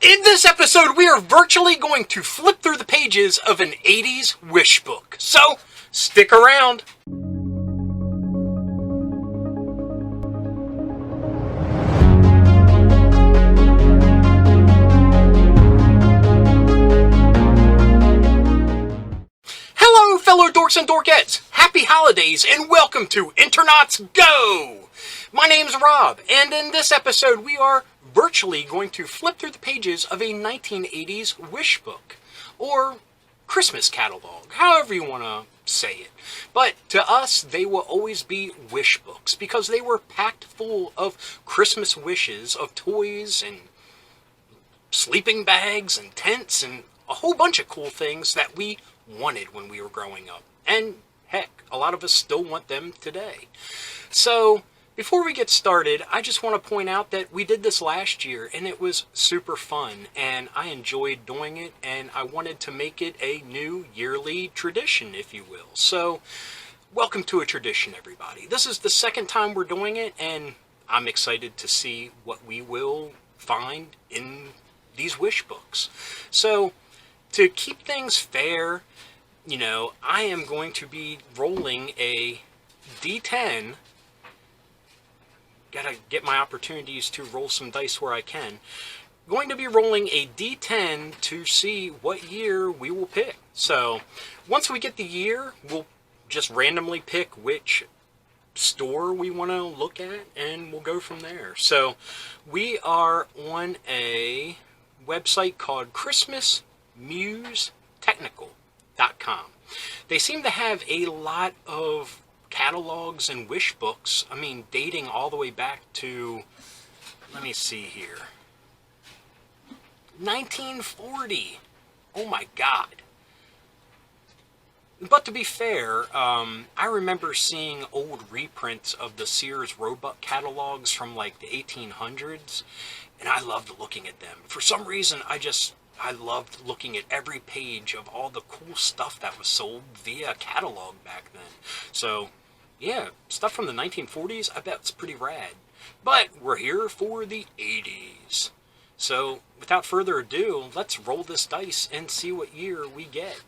In this episode, we are virtually going to flip through the pages of an 80s wish book. So, stick around. Hello, fellow dorks and dorkettes. Happy holidays and welcome to Internauts Go! My name's Rob, and in this episode, we are virtually going to flip through the pages of a 1980s wish book, or Christmas catalog, however you want to say it. But to us, they will always be wish books, because they were packed full of Christmas wishes, of toys and sleeping bags and tents and a whole bunch of cool things that we wanted when we were growing up. And heck, a lot of us still want them today. So, before we get started, I just want to point out that we did this last year and it was super fun and I enjoyed doing it and I wanted to make it a new yearly tradition, if you will. So, welcome to a tradition, everybody. This is the second time we're doing it and I'm excited to see what we will find in these wish books. So, to keep things fair, I am going to be rolling a D10. Gotta get my opportunities to roll some dice where I can. Going to be rolling a D10 to see what year we will pick. So, once we get the year, we'll just randomly pick which store we want to look at, and we'll go from there. So, we are on a website called ChristmasMuseTechnical.com. They seem to have a lot of catalogs and wish books, dating all the way back to, let me see here, 1940. Oh my God. But to be fair, I remember seeing old reprints of the Sears Roebuck catalogs from like the 1800s, and I loved looking at them. For some reason, I loved looking at every page of all the cool stuff that was sold via catalog back then. So, yeah, stuff from the 1940s, I bet it's pretty rad. But we're here for the 80s. So, without further ado, let's roll this dice and see what year we get.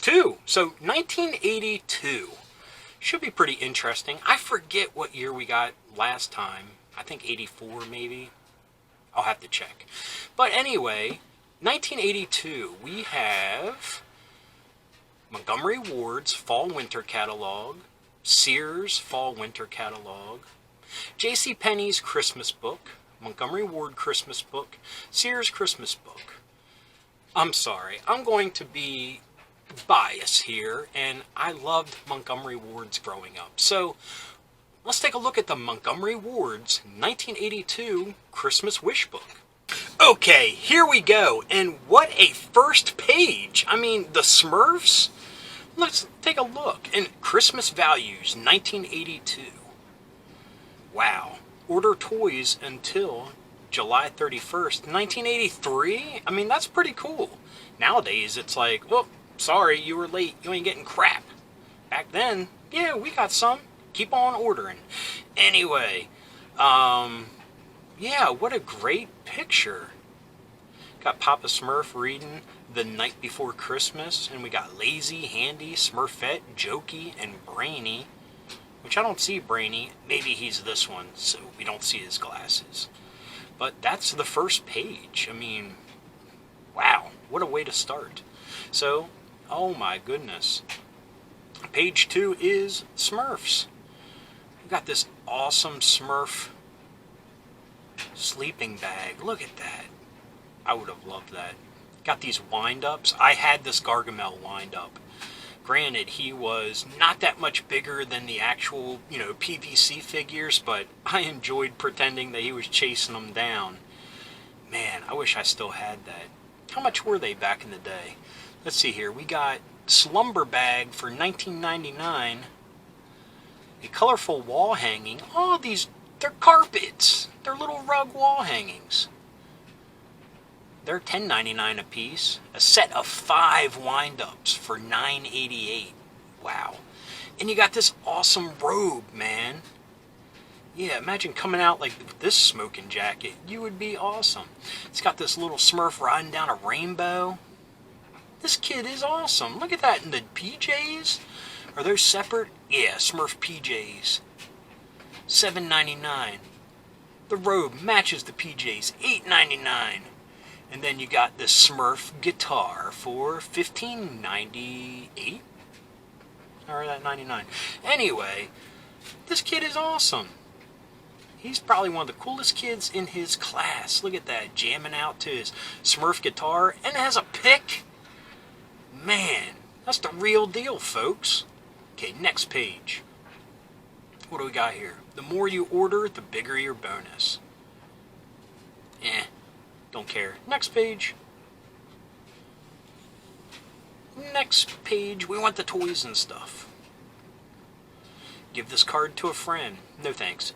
2. So, 1982. Should be pretty interesting. I forget what year we got last time. I think 84 maybe. I'll have to check. But anyway, 1982, we have Montgomery Ward's Fall-Winter Catalog, Sears Fall-Winter Catalog, JCPenney's Christmas Book, Montgomery Ward Christmas Book, Sears Christmas Book. I'm sorry, I'm going to be biased here, and I loved Montgomery Ward's growing up. So, let's take a look at the Montgomery Ward's 1982 Christmas Wish Book. Okay, here we go, and what a first page! The Smurfs? Let's take a look. And Christmas Values, 1982. Wow. Order toys until July 31st, 1983? That's pretty cool. Nowadays, it's like, oh, sorry, you were late, you ain't getting crap. Back then, yeah, we got some. Keep on ordering. Anyway, yeah, what a great picture. Got Papa Smurf reading The Night Before Christmas, and we got Lazy, Handy, Smurfette, Jokey, and Brainy, which I don't see Brainy. Maybe he's this one, so we don't see his glasses. But that's the first page. Wow, what a way to start. So, oh my goodness. Page 2 is Smurfs. We've got this awesome Smurf sleeping bag. Look at that. I would have loved that. Got these wind-ups. I had this Gargamel wind-up. Granted, he was not that much bigger than the actual, PVC figures, but I enjoyed pretending that he was chasing them down. Man, I wish I still had that. How much were they back in the day? Let's see here. We got Slumber Bag for $19.99. A colorful wall hanging. Oh, they're carpets. They're little rug wall hangings. They're $10.99 a piece. A set of 5 wind-ups for $9.88. Wow. And you got this awesome robe, man. Yeah, imagine coming out like with this smoking jacket. You would be awesome. It's got this little Smurf riding down a rainbow. This kid is awesome. Look at that in the PJs. Are those separate? Yeah, Smurf PJs. $7.99. The robe matches the PJs. $8.99. And then you got this Smurf guitar for $15.98. Or that 99. Anyway, this kid is awesome. He's probably one of the coolest kids in his class. Look at that, jamming out to his Smurf guitar, and it has a pick. Man, that's the real deal, folks. Okay, next page. What do we got here? The more you order, the bigger your bonus. Don't care. Next page. Next page, we want the toys and stuff. Give this card to a friend. No thanks.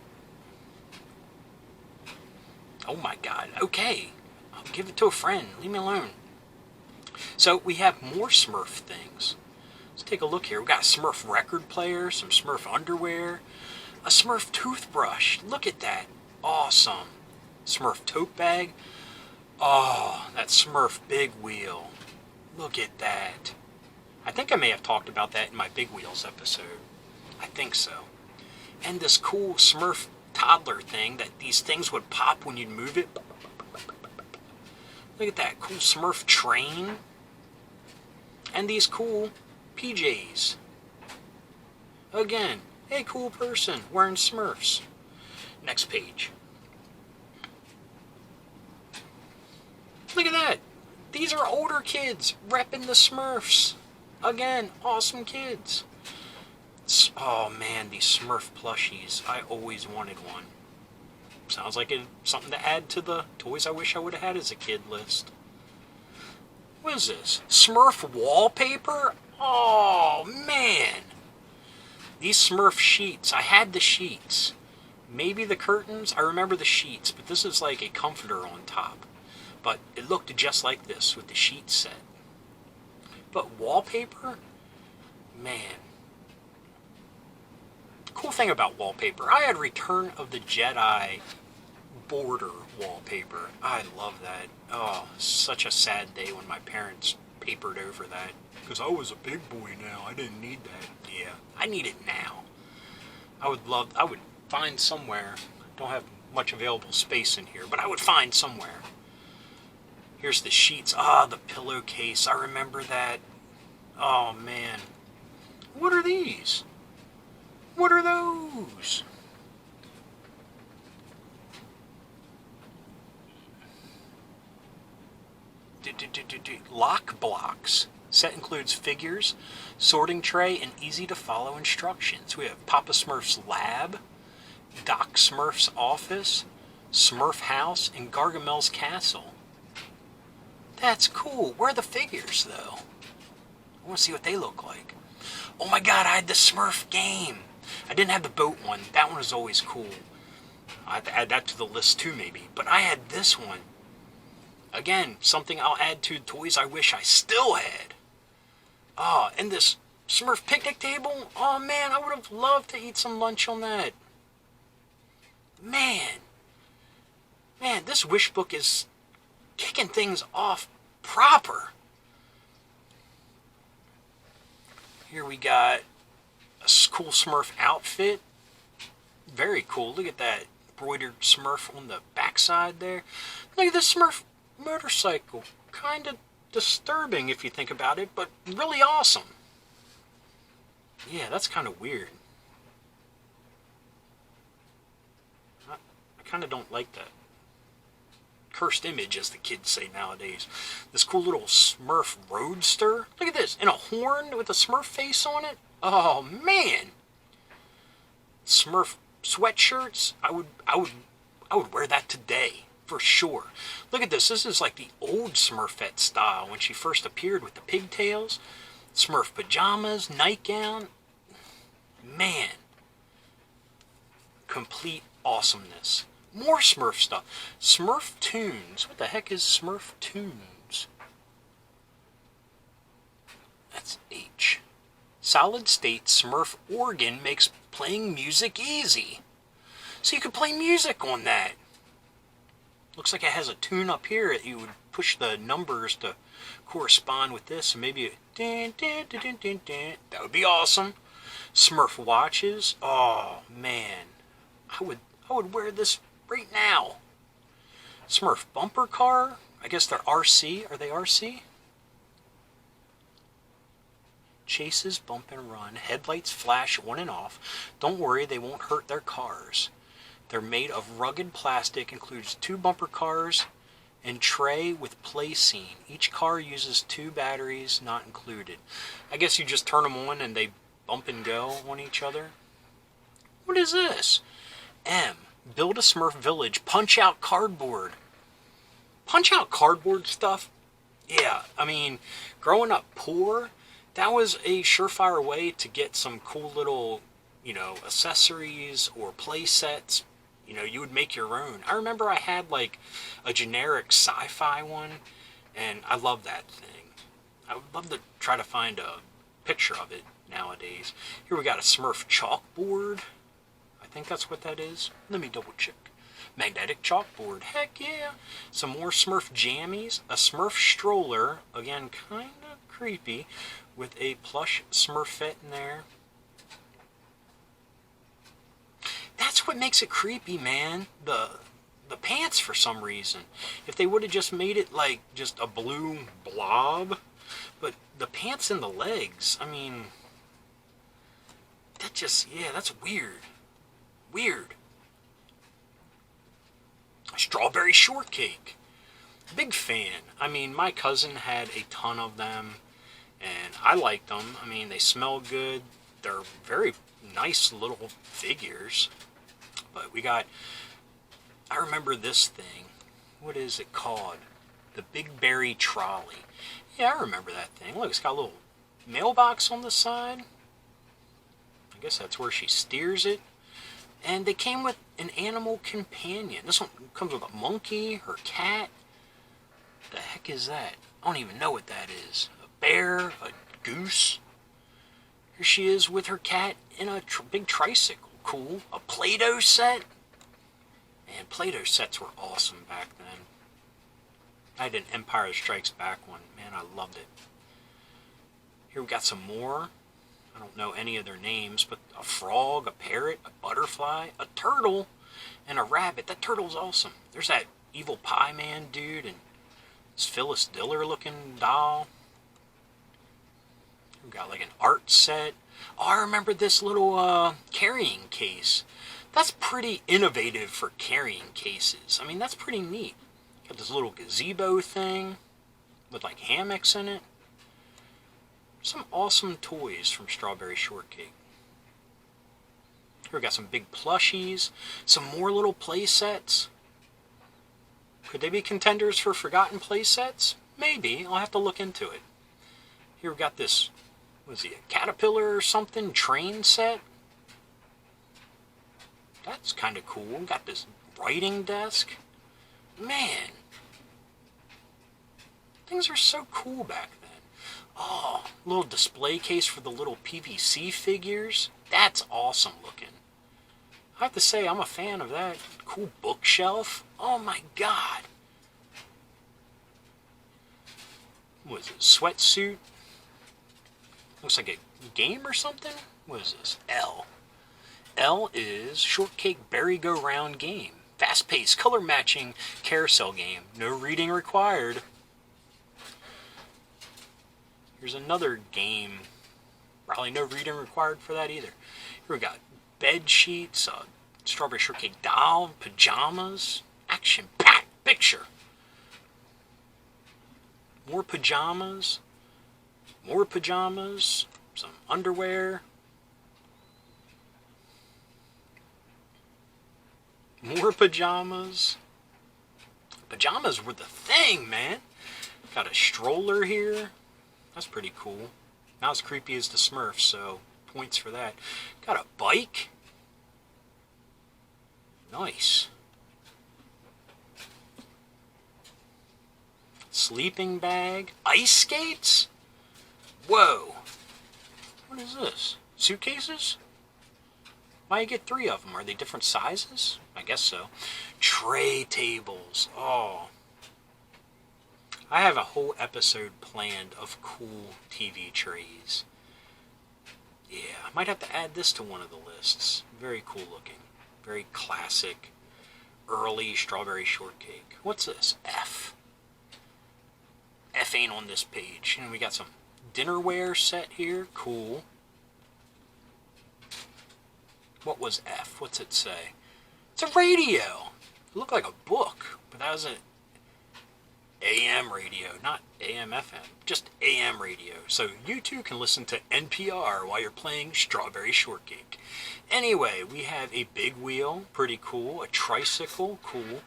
Oh my god, okay. I'll give it to a friend. Leave me alone. So we have more Smurf things. Let's take a look here. We got a Smurf record player, some Smurf underwear, a Smurf toothbrush. Look at that. Awesome. Smurf tote bag. Oh, that Smurf big wheel. Look at that. I think I may have talked about that in my Big Wheels episode. I think so. And this cool Smurf toddler thing that these things would pop when you'd move it. Look at that cool Smurf train. And these cool PJs. Again, a cool person wearing Smurfs. Next page. Look at that. These are older kids repping the Smurfs. Again, awesome kids. Oh man, these Smurf plushies. I always wanted one. Sounds like something to add to the toys I wish I would have had as a kid list. What is this? Smurf wallpaper? Oh man. These Smurf sheets. I had the sheets. Maybe the curtains. I remember the sheets, but this is like a comforter on top. But it looked just like this with the sheet set. But wallpaper? Man. Cool thing about wallpaper, I had Return of the Jedi border wallpaper. I love that. Oh, such a sad day when my parents papered over that. Because I was a big boy now. I didn't need that. Yeah, I need it now. I would find somewhere. Don't have much available space in here, but I would find somewhere. Here's the sheets. Ah, the pillowcase. I remember that. Oh, man. What are these? What are those? Lock blocks. Set includes figures, sorting tray, and easy to follow instructions. We have Papa Smurf's lab, Doc Smurf's office, Smurf house, and Gargamel's castle. That's cool. Where are the figures, though? I want to see what they look like. Oh my god, I had the Smurf game. I didn't have the boat one. That one was always cool. I have to add that to the list too, maybe. But I had this one. Again, something I'll add to toys I wish I still had. Oh, and this Smurf picnic table. Oh man, I would have loved to eat some lunch on that. Man, this wish book is kicking things off proper. Here we got a cool Smurf outfit. Very cool. Look at that embroidered Smurf on the backside there. Look at this Smurf motorcycle. Kind of disturbing if you think about it, but really awesome. Yeah, that's kind of weird. I kind of don't like that. Cursed image, as the kids say nowadays. This cool little Smurf roadster. Look at this, and a horn with a Smurf face on it. Oh man! Smurf sweatshirts. I would wear that today for sure. Look at this. This is like the old Smurfette style when she first appeared with the pigtails. Smurf pajamas, nightgown. Man, complete awesomeness. More Smurf stuff. Smurf tunes. What the heck is Smurf tunes? That's H. Solid state Smurf organ makes playing music easy. So you could play music on that. Looks like it has a tune up here that you would push the numbers to correspond with this. So maybe that would be awesome. Smurf watches. Oh man, I would wear this right now. Smurf bumper car. I guess they're RC. Are they RC? Chases, bump and run. Headlights flash on and off. Don't worry, they won't hurt their cars. They're made of rugged plastic, includes 2 bumper cars and tray with play scene. Each car uses 2 batteries, not included. I guess you just turn them on and they bump and go on each other. What is this? M. Build a Smurf village. Punch out cardboard. Punch out cardboard stuff? Yeah, I mean, growing up poor, that was a surefire way to get some cool little, accessories or play sets. You would make your own. I remember I had like a generic sci-fi one, and I love that thing. I would love to try to find a picture of it nowadays. Here we got a Smurf chalkboard. I think that's what that is. Let me double check. Magnetic chalkboard. Heck yeah. Some more Smurf jammies. A Smurf stroller. Again, kind of creepy. With a plush Smurfette in there. That's what makes it creepy, man. The pants, for some reason. If they would have just made it like just a blue blob. But the pants and the legs, I mean, that's weird. Weird. Strawberry shortcake. Big fan. I mean, my cousin had a ton of them, and I liked them. I mean, they smell good. They're very nice little figures. But we got, I remember this thing. What is it called? The Big Berry Trolley. Yeah, I remember that thing. Look, it's got a little mailbox on the side. I guess that's where she steers it. And they came with an animal companion. This one comes with a monkey, her cat. The heck is that? I don't even know what that is. A bear, a goose. Here she is with her cat in a big tricycle. Cool. A Play-Doh set. Man, Play-Doh sets were awesome back then. I had an Empire Strikes Back one. Man, I loved it. Here we got some more. I don't know any of their names, but a frog, a parrot, a butterfly, a turtle, and a rabbit. That turtle's awesome. There's that evil pie man dude and this Phyllis Diller looking doll. We got like an art set. Oh, I remember this little carrying case. That's pretty innovative for carrying cases. I mean, that's pretty neat. Got this little gazebo thing with like hammocks in it. Some awesome toys from Strawberry Shortcake. Here we got some big plushies. Some more little play sets. Could they be contenders for forgotten play sets? Maybe. I'll have to look into it. Here we got this, was he a caterpillar or something? Train set. That's kind of cool. Got this writing desk. Man. Things are so cool back then. Oh, little display case for the little PVC figures. That's awesome looking. I have to say, I'm a fan of that. Cool bookshelf. Oh my god. What is it? Sweatsuit? Looks like a game or something? What is this? L. L is Shortcake Berry Go Round game. Fast-paced, color-matching carousel game. No reading required. Here's another game. Probably no reading required for that either. Here we got bed sheets, Strawberry Shortcake doll, pajamas, action-packed picture. More pajamas, some underwear, more pajamas. Pajamas were the thing, man. Got a stroller here. That's pretty cool. Not as creepy as the Smurfs, so points for that. Got a bike. Nice. Sleeping bag. Ice skates? Whoa. What is this? Suitcases? Why you get 3 of them? Are they different sizes? I guess so. Tray tables. Oh. I have a whole episode planned of cool TV trays. Yeah, I might have to add this to one of the lists. Very cool looking. Very classic, early strawberry shortcake. What's this? F. F ain't on this page. And we got some dinnerware set here. Cool. What was F? What's it say? It's a radio. It looked like a book, but that was an AM radio, not AM FM, just AM radio. So you too can listen to NPR while you're playing Strawberry Shortcake. Anyway, we have a big wheel, pretty cool. A tricycle, cool.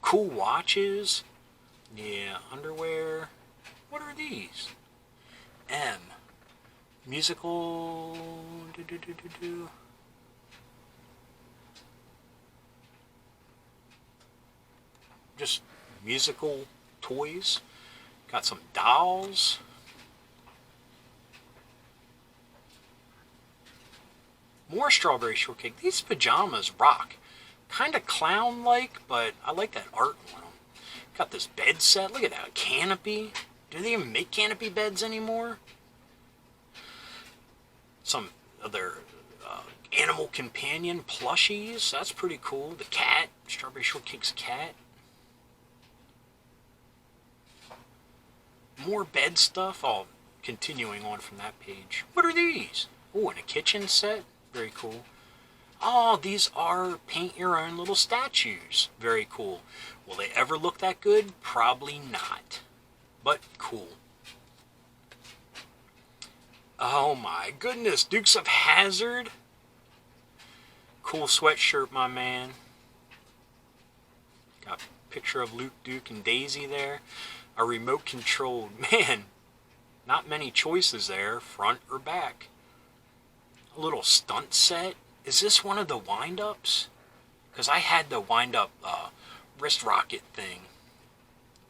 Cool watches. Yeah, underwear. What are these? M. Musical. Just musical toys. Got some dolls. More strawberry shortcake. These pajamas rock. Kind of clown-like, but I like that art on them. Got this bed set. Look at that. A canopy. Do they even make canopy beds anymore? Some other animal companion plushies. That's pretty cool. The cat. Strawberry shortcake's cat. More bed stuff. Oh, continuing on from that page. What are these? Oh, and a kitchen set. Very cool. Oh, these are paint your own little statues. Very cool. Will they ever look that good? Probably not. But cool. Oh my goodness. Dukes of Hazzard. Cool sweatshirt, my man. Got a picture of Luke, Duke, and Daisy there. A remote controlled. Man, not many choices there, front or back. A little stunt set. Is this one of the wind-ups? Because I had the wind-up wrist rocket thing.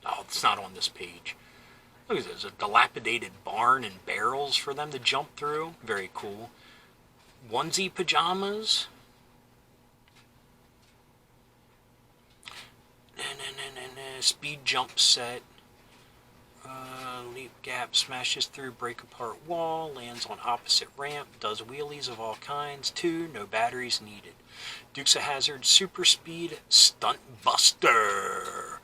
Oh, it's not on this page. Look at this, a dilapidated barn and barrels for them to jump through. Very cool. Onesie pajamas. Speed jump set. Leap gap, smashes through break apart wall, lands on opposite ramp, does wheelies of all kinds. 2, no batteries needed. Dukes of Hazzard super speed stunt buster.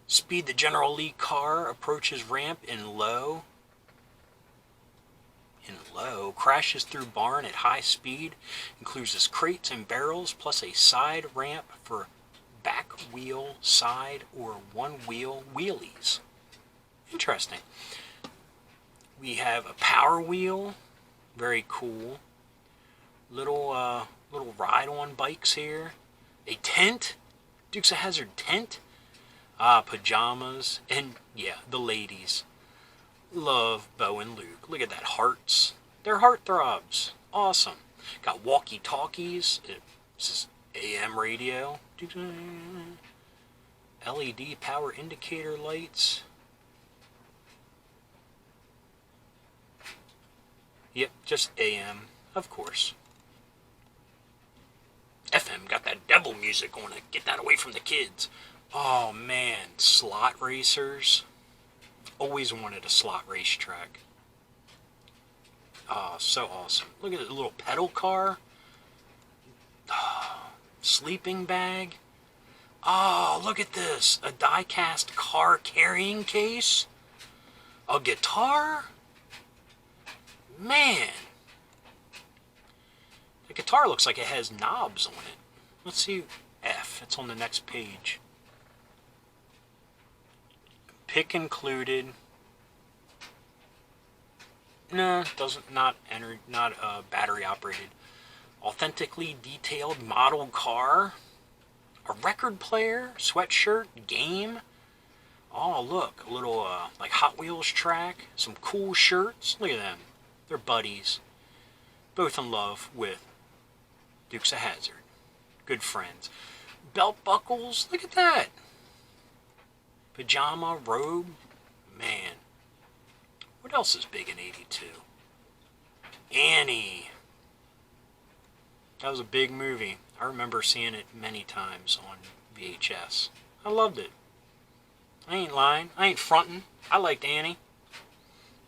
Speed the General Lee car approaches ramp in low. Crashes through barn at high speed, includes crates and barrels plus a side ramp for back wheel, side, or one wheel wheelies. Interesting. We have a power wheel. Very cool. Little ride-on bikes here. A tent. Dukes of Hazzard tent. Pajamas. And, yeah, the ladies. Love Bo and Luke. Look at that. Hearts. They're heartthrobs. Awesome. Got walkie-talkies. This is AM radio. LED power indicator lights. Yep, just AM, of course. FM got that devil music on it. Get that away from the kids. Oh man, slot racers. Always wanted a slot racetrack. Oh, so awesome. Look at the little pedal car. Oh, sleeping bag. Oh, look at this. A die-cast car carrying case. A guitar. Man. The guitar looks like it has knobs on it. Let's see. F. It's on the next page. Pick included. No, not battery operated. Authentically detailed model car. A record player, sweatshirt, game. Oh, look, a little like Hot Wheels track. Some cool shirts. Look at them. They're buddies. Both in love with Dukes of Hazzard. Good friends. Belt buckles. Look at that. Pajama, robe. Man. What else is big in 82? Annie. That was a big movie. I remember seeing it many times on VHS. I loved it. I ain't lying. I ain't fronting. I liked Annie.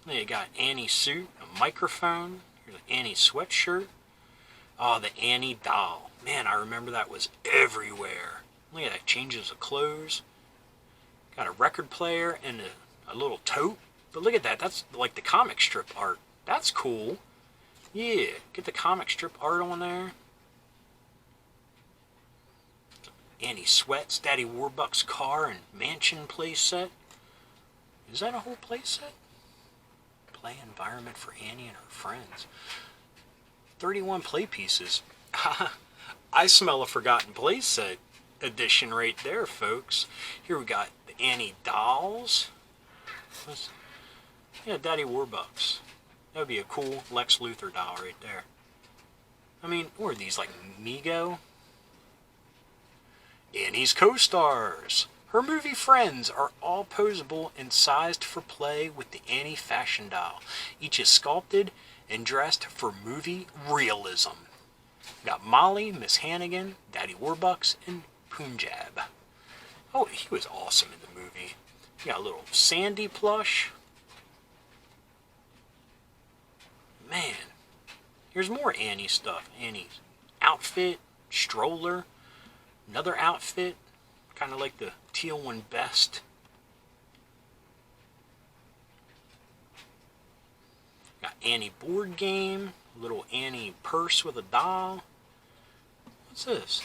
Then you got Annie's suit, a microphone. Here's an Annie sweatshirt. Oh, the Annie doll. Man, I remember that was everywhere. Look at that. Changes of clothes. Got a record player and a little tote. But look at that. That's like the comic strip art. That's cool. Yeah. Get the comic strip art on there. Annie Sweats, Daddy Warbucks car and mansion playset. Is that a whole playset? Play environment for Annie and her friends. 31 play pieces. I smell a forgotten playset edition right there, folks. Here we got the Annie dolls. Yeah, Daddy Warbucks. That would be a cool Lex Luthor doll right there. I mean, what are these, like Mego? Annie's co-stars. Her movie friends are all posable and sized for play with the Annie fashion doll. Each is sculpted and dressed for movie realism. We got Molly, Miss Hannigan, Daddy Warbucks, and Punjab. Oh, he was awesome in the movie. We got a little Sandy plush. Man, here's more Annie stuff. Annie's outfit, stroller. Another outfit, kind of like the teal one best. Got Annie board game, little Annie purse with a doll. What's this?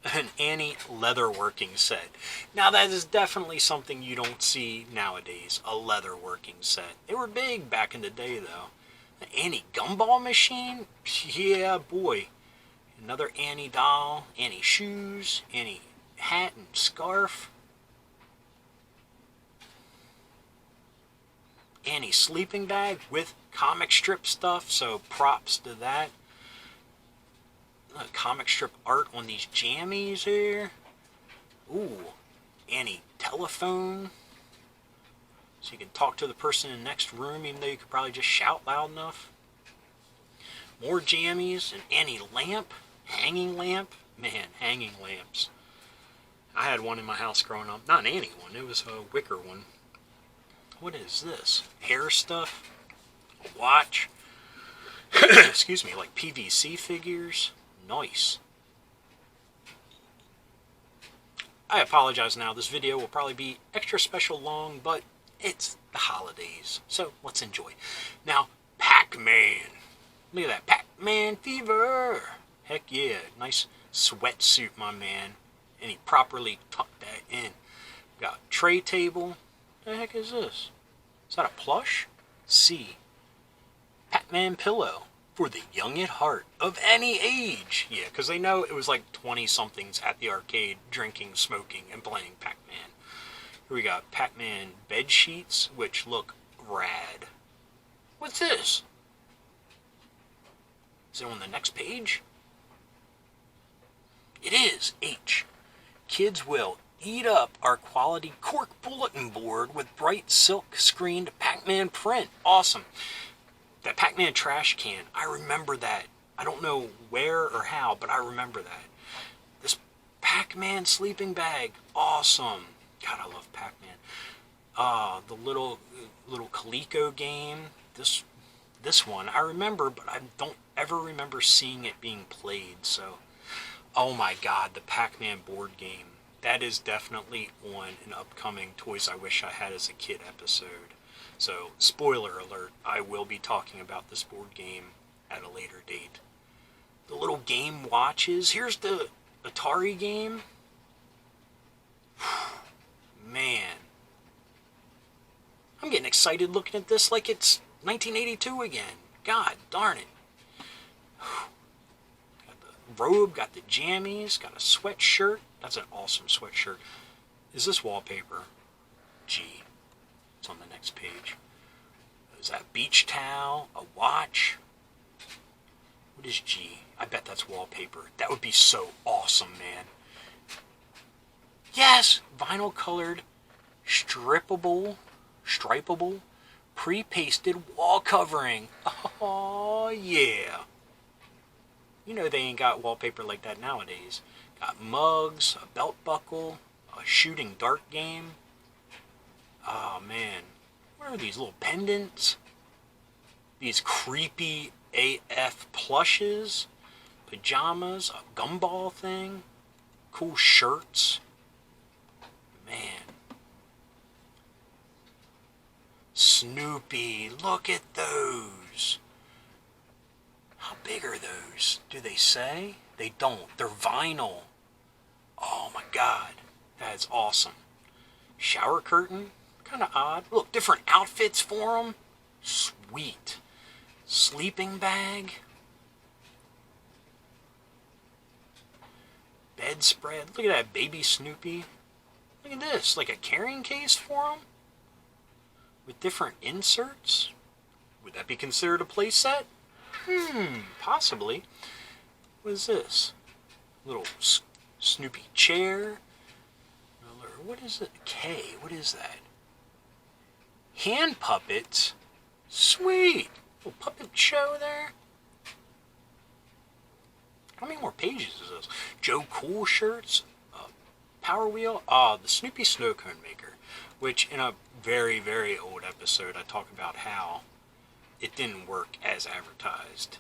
An Annie leatherworking set. Now that is definitely something you don't see nowadays, a leatherworking set. They were big back in the day though. An Annie gumball machine? Yeah, boy. Another Annie doll, Annie shoes, Annie hat and scarf. Annie sleeping bag with comic strip stuff, so props to that. Comic strip art on these jammies here. Ooh, Annie telephone. So you can talk to the person in the next room even though you could probably just shout loud enough. More jammies, an Annie lamp. Hanging lamp? Man, hanging lamps. I had one in my house growing up. Not an Annie one, it was a wicker one. What is this? Hair stuff? A watch? Excuse me, like PVC figures? Nice. I apologize now, this video will probably be extra special long, but it's the holidays, so let's enjoy. Now, Pac-Man. Look at that, Pac-Man fever. Heck yeah, nice sweatsuit, my man. And he properly tucked that in. Got a tray table. What the heck is this? Is that a plush? C. Pac-Man pillow for the young at heart of any age. Yeah, because they know it was like 20-somethings at the arcade drinking, smoking, and playing Pac-Man. Here we got Pac-Man bed sheets, which look rad. What's this? Is it on the next page? It is, H. Kids will eat up our quality cork bulletin board with bright silk screened Pac-Man print. Awesome. That Pac-Man trash can, I remember that. I don't know where or how, but I remember that. This Pac-Man sleeping bag, awesome. God, I love Pac-Man. The little Coleco game. This one I remember, but I don't ever remember seeing it being played. So. Oh my god, the Pac-Man board game. That is definitely on an upcoming Toys I Wish I Had as a Kid episode. So, spoiler alert, I will be talking about this board game at a later date. The little game watches. Here's the Atari game. Man. I'm getting excited looking at this like it's 1982 again. God darn it. Robe, got the jammies, got a sweatshirt. That's an awesome sweatshirt. Is this wallpaper? G. It's on the next page. Is that beach towel? A watch? What is G? I bet that's wallpaper. That would be so awesome, man. Yes! Vinyl colored, strippable, pre-pasted wall covering. Oh, yeah. You know they ain't got wallpaper like that nowadays. Got mugs, a belt buckle, a shooting dart game. Oh man, what are these little pendants? These creepy AF plushes, pajamas, a gumball thing, cool shirts. Man. Snoopy, look at those. How big are those? Do they say? They don't. They're vinyl. Oh my god. That's awesome. Shower curtain. Kind of odd. Look, different outfits for them. Sweet. Sleeping bag. Bedspread. Look at that baby Snoopy. Look at this. Like a carrying case for them. With different inserts. Would that be considered a play set? Possibly. What is this? Little Snoopy chair. What is it? K. What is that? Hand puppets. Sweet. Little puppet show there. How many more pages is this? Joe Cool shirts. Power Wheel. The Snoopy Snow Cone Maker. Which in a very, very old episode I talk about how it didn't work as advertised.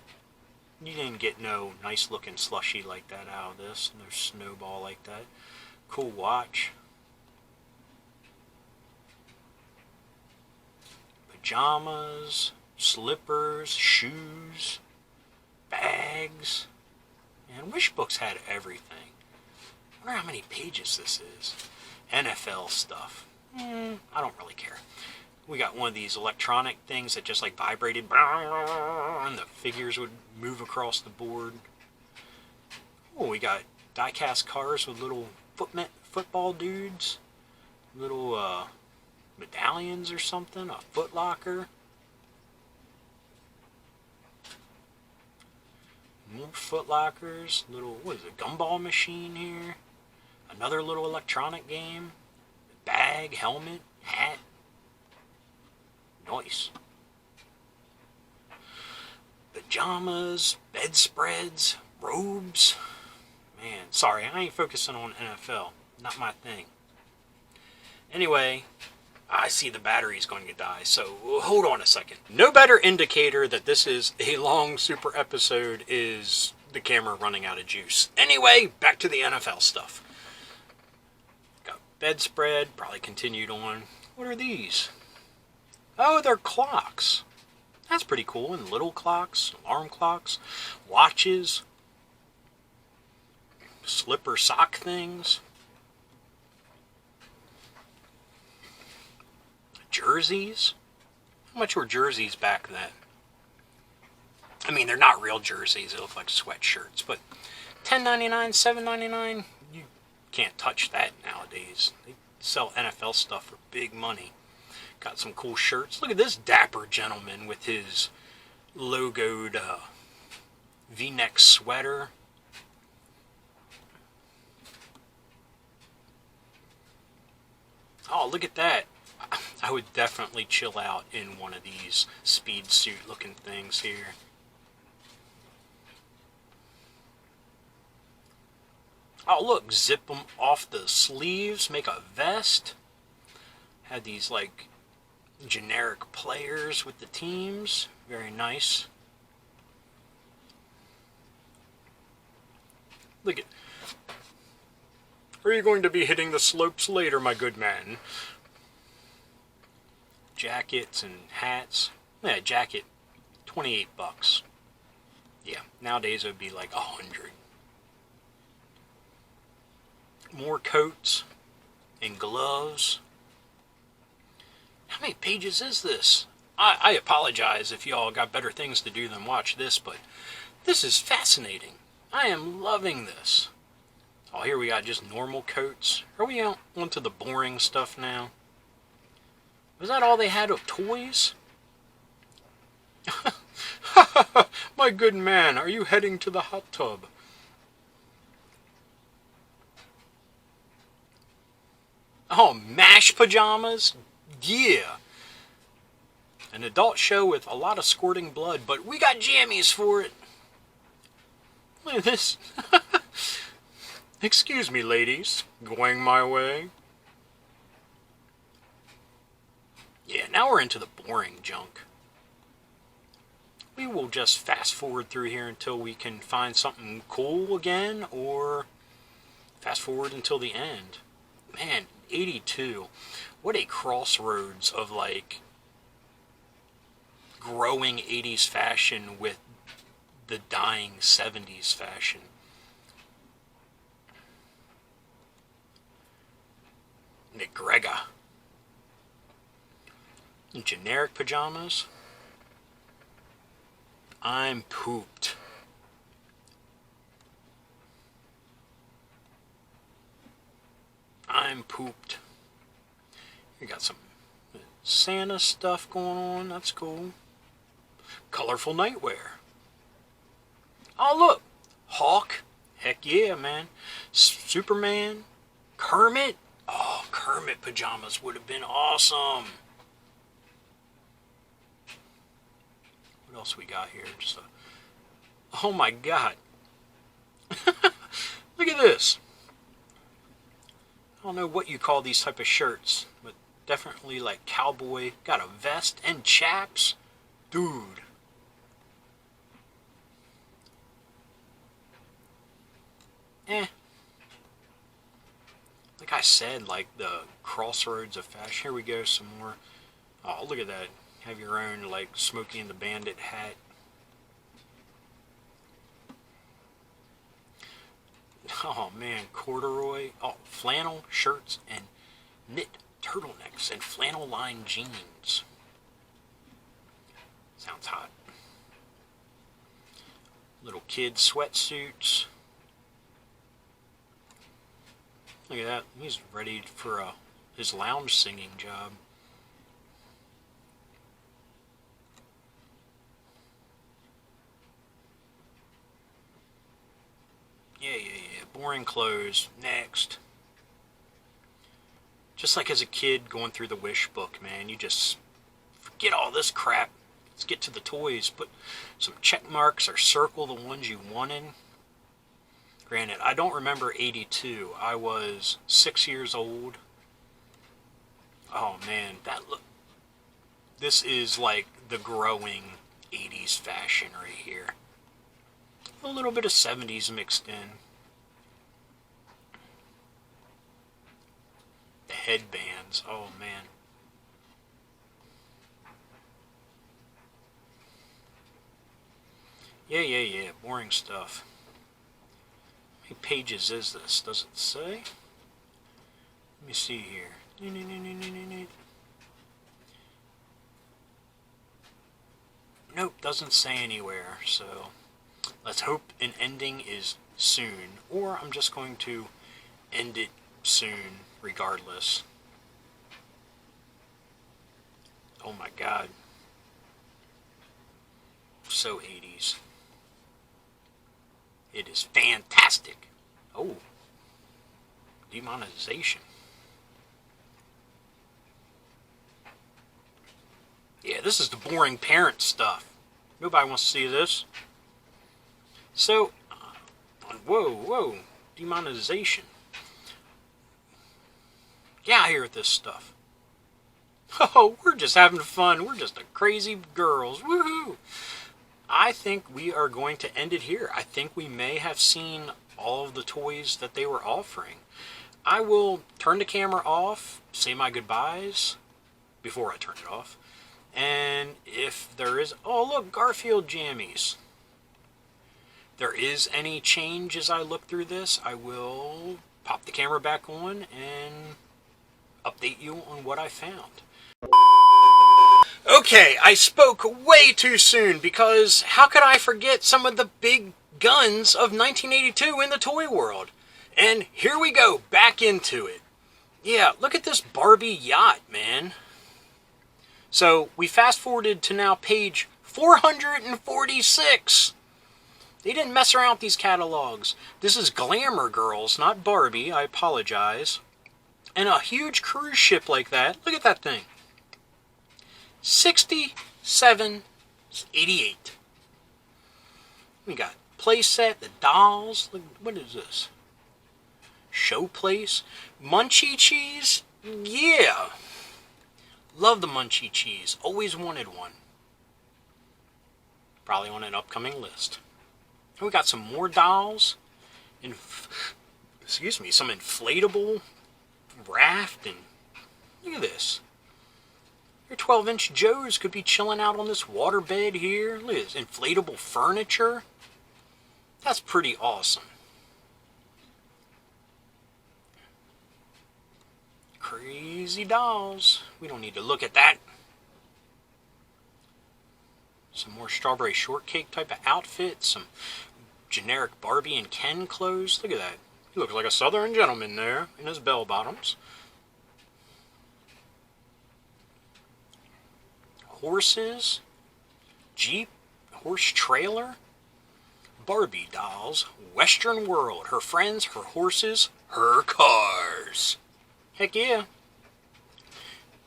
You didn't get no nice looking slushy like that out of this. No snowball like that. Cool watch. Pajamas. Slippers. Shoes. Bags. Man, Wish Books had everything. I wonder how many pages this is. NFL stuff. I don't really care. We got one of these electronic things that just like vibrated and the figures would move across the board. Oh, we got die-cast cars with little football dudes. Little medallions or something. A Foot Locker. More Foot Lockers. Little, what is it, gumball machine here. Another little electronic game. Bag, helmet, hat. Nice. Pajamas, bedspreads, robes. Man, sorry, I ain't focusing on NFL. Not my thing. Anyway, I see the battery's going to die, so hold on a second. No better indicator that this is a long super episode is the camera running out of juice. Anyway, back to the NFL stuff. Got bedspread, probably continued on. What are these? Oh, they're clocks. That's pretty cool. And little clocks, alarm clocks, watches, slipper sock things, jerseys. How much were jerseys back then? I mean, they're not real jerseys. They look like sweatshirts, but $10.99, $7.99, you can't touch that nowadays. They sell NFL stuff for big money. Got some cool shirts. Look at this dapper gentleman with his logoed V-neck sweater. Oh, look at that. I would definitely chill out in one of these speed suit looking things here. Oh, look, zip them off the sleeves, make a vest. Had these like generic players with the teams. Very nice. Look at. Are you going to be hitting the slopes later, my good man? Jackets and hats. Yeah, jacket, $28. Yeah, nowadays it would be like 100. More coats and gloves. How many pages is this? I apologize if y'all got better things to do than watch this, but this is fascinating. I am loving this. Oh, here we got just normal coats. Are we on to the boring stuff now? Was that all they had of toys? My good man, are you heading to the hot tub? Oh, MASH pajamas? Yeah. An adult show with a lot of squirting blood, but we got jammies for it. Look at this. Excuse me, ladies. Going my way? Yeah, now we're into the boring junk. We will just fast forward through here until we can find something cool again, or fast forward until the end. Man, 82. What a crossroads of like growing 80s fashion with the dying 70s fashion. McGregor. Generic pajamas. I'm pooped. I'm pooped. You got some Santa stuff going on. That's cool. Colorful nightwear. Oh, look. Hawk. Heck yeah, man. Superman. Kermit. Oh, Kermit pajamas would have been awesome. What else we got here? Just oh my god. Look at this. I don't know what you call these type of shirts, but definitely like cowboy. Got a vest and chaps. Dude. Like I said, like the crossroads of fashion. Here we go, some more. Oh, look at that. Have your own, like, Smokey and the Bandit hat. Oh, man, corduroy. Oh, flannel shirts and knit turtlenecks and flannel lined jeans. Sounds hot. Little kid sweatsuits. Look at that. He's ready for his lounge singing job. Yeah. Boring clothes. Next. Just like as a kid going through the wish book, man. You just forget all this crap. Let's get to the toys. Put some check marks or circle the ones you wanted. Granted, I don't remember 82. I was 6 years old. Oh, man. This is like the growing 80s fashion right here. A little bit of 70s mixed in. The headbands. Oh, man. Yeah. Boring stuff. How many pages is this? Does it say? Let me see here. Nope, doesn't say anywhere, so let's hope an ending is soon, or I'm just going to end it soon regardless. Oh my god. So 80s. It is fantastic. Oh. Demonetization. Yeah, this is the boring parent stuff. Nobody wants to see this. So, whoa, demonetization. Get out of here with this stuff. Oh, we're just having fun. We're just a crazy girls. Woohoo! I think we are going to end it here. I think we may have seen all of the toys that they were offering. I will turn the camera off, say my goodbyes before I turn it off. And if there is... Oh, look, Garfield jammies. There is any change as I look through this, I will pop the camera back on and update you on what I found. Okay, I spoke way too soon because how could I forget some of the big guns of 1982 in the toy world? And here we go, back into it. Yeah, look at this Barbie yacht, man. So we fast forwarded to now page 446. They didn't mess around with these catalogs. This is Glamour Girls, not Barbie. I apologize. And a huge cruise ship like that. Look at that thing. 67.88. We got play set, the dolls. Look, what is this? Showplace. Munchie cheese? Yeah. Love the Munchie cheese. Always wanted one. Probably on an upcoming list. We got some more dolls. Excuse me, some inflatable raft. And look at this. Your 12-inch Joes could be chilling out on this water bed here. Look at this inflatable furniture. That's pretty awesome. Crazy dolls. We don't need to look at that. Some more strawberry shortcake type of outfits. Some generic Barbie and Ken clothes. Look at that. He looks like a southern gentleman there in his bell bottoms. Horses. Jeep. Horse trailer. Barbie dolls. Western world. Her friends, her horses, her cars. Heck yeah.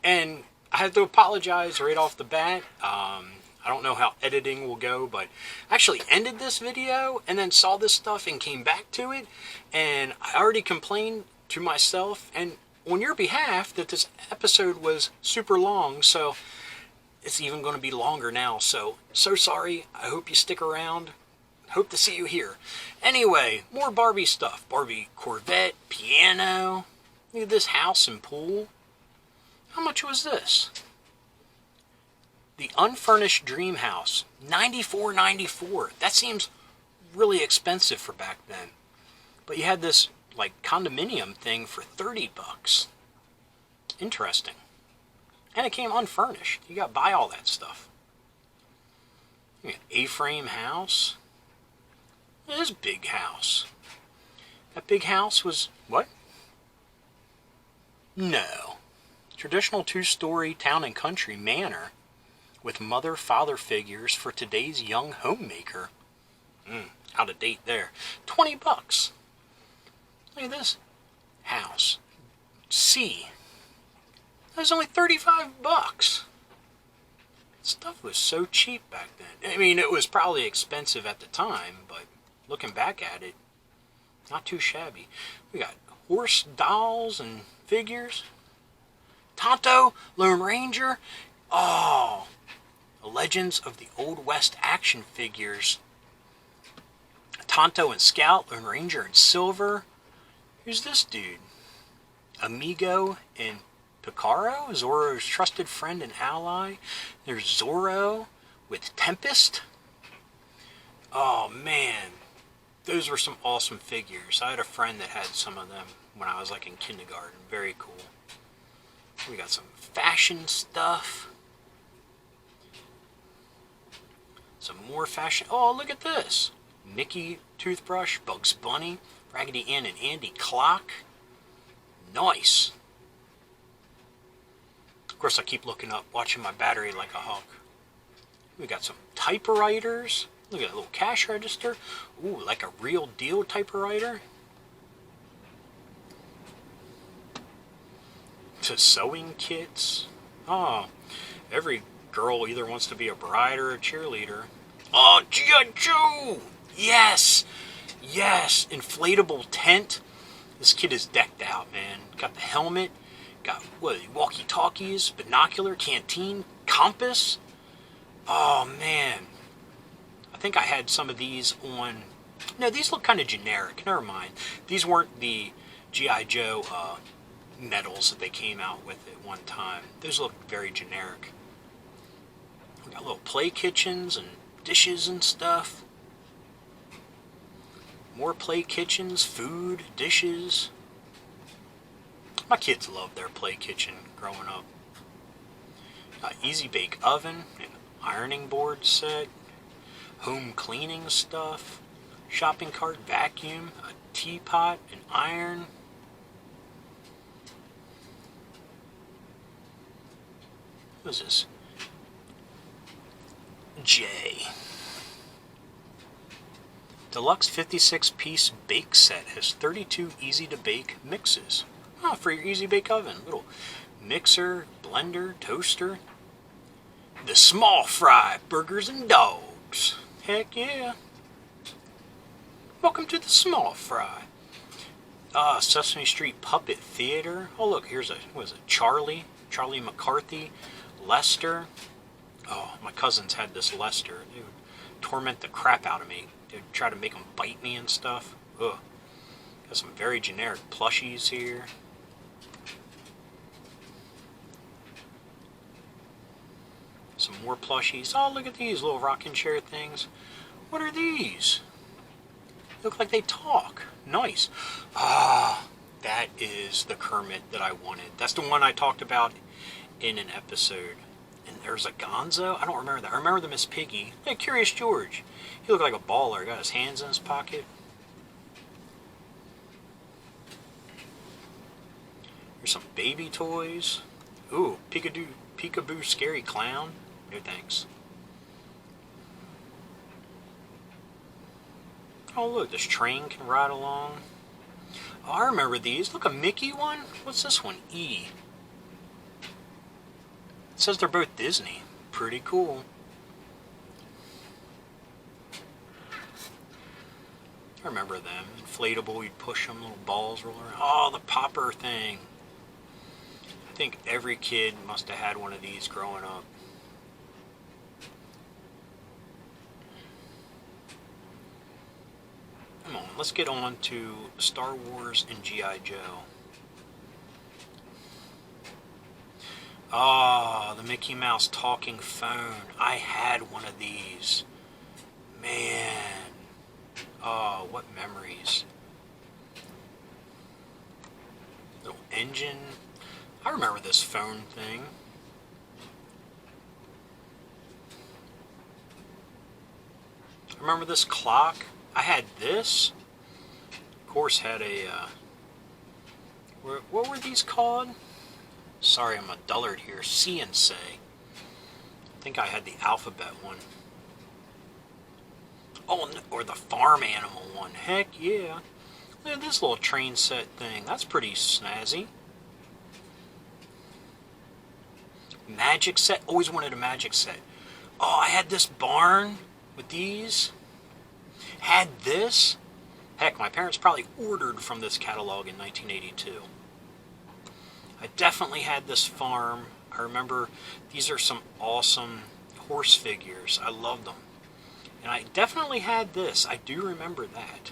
And I have to apologize right off the bat. I don't know how editing will go, but I actually ended this video and then saw this stuff and came back to it. And I already complained to myself and on your behalf that this episode was super long. So it's even going to be longer now. So sorry. I hope you stick around. Hope to see you here. Anyway, more Barbie stuff. Barbie Corvette, piano. Look at this house and pool. How much was this? The unfurnished dream house, $94.94. That seems really expensive for back then. But you had this like condominium thing for $30. Interesting. And it came unfurnished. You got to buy all that stuff. You got A-frame house. This big house. That big house was what? No. Traditional two-story town and country manor with mother-father figures for today's young homemaker. Out of date there. $20. Look at this house. C. That was only $35. Stuff was so cheap back then. I mean, it was probably expensive at the time, but looking back at it, not too shabby. We got horse dolls and figures. Tonto, Lone Ranger. Oh, the Legends of the Old West action figures. Tonto and Scout, Lone Ranger and Silver. Who's this dude? Amigo and Picaro, Zorro's trusted friend and ally. There's Zorro with Tempest. Oh man, those were some awesome figures. I had a friend that had some of them when I was like in kindergarten. Very cool. We got some fashion stuff. Some more fashion. Oh, look at this. Mickey toothbrush, Bugs Bunny, Raggedy Ann and Andy clock. Nice. Of course, I keep looking up, watching my battery like a hawk. We got some typewriters. Look at that little cash register. Ooh, like a real deal typewriter. To sewing kits. Oh, every girl either wants to be a bride or a cheerleader. Oh, G.I. Joe! Yes! Yes! Inflatable tent. This kid is decked out, man. Got the helmet. Got, what, walkie-talkies, binocular, canteen, compass. Oh, man. I think I had some of these on... No, these look kind of generic. Never mind. These weren't the G.I. Joe medals that they came out with at one time. Those look very generic. We got little play kitchens and dishes and stuff. More play kitchens, food, dishes. My kids loved their play kitchen growing up. Easy bake oven, an ironing board set, home cleaning stuff, shopping cart, vacuum, a teapot, an iron. What is this? J. Deluxe 56-piece bake set has 32 easy-to-bake mixes. Oh, for your easy bake oven. Little mixer, blender, toaster. The small fry burgers and dogs. Heck yeah. Welcome to the small fry. Sesame Street Puppet Theater. Oh look, here's what is it? Charlie McCarthy, Lester. Oh, my cousins had this Lester. They would torment the crap out of me. They'd try to make them bite me and stuff. Ugh. Got some very generic plushies here. Some more plushies. Oh, look at these little rocking chair things. What are these? Look like they talk. Nice. Ah, that is the Kermit that I wanted. That's the one I talked about in an episode. And there's a Gonzo. I don't remember that. I remember the Miss Piggy. Hey, Curious George. He looked like a baller. Got his hands in his pocket. Here's some baby toys. Ooh, Peekaboo Scary Clown. No thanks. Oh look, this train can ride along. Oh, I remember these. Look, a Mickey one. What's this one? E. It says they're both Disney. Pretty cool. I remember them. Inflatable, you'd push them, little balls roll around. Oh, the popper thing. I think every kid must have had one of these growing up. Come on, let's get on to Star Wars and G.I. Joe. Ah, the Mickey Mouse talking phone. I had one of these. Man. Oh, what memories. Little engine. I remember this phone thing. I remember this clock. I had this. Of course, had a. What were these called? Sorry, I'm a dullard here. See and say. I think I had the alphabet one. Oh, or the farm animal one. Heck yeah. Look at this little train set thing. That's pretty snazzy. Magic set. Always wanted a magic set. Oh, I had this barn with these. Had this. Heck, my parents probably ordered from this catalog in 1982. I definitely had this farm. I remember these are some awesome horse figures. I loved them. And I definitely had this. I do remember that.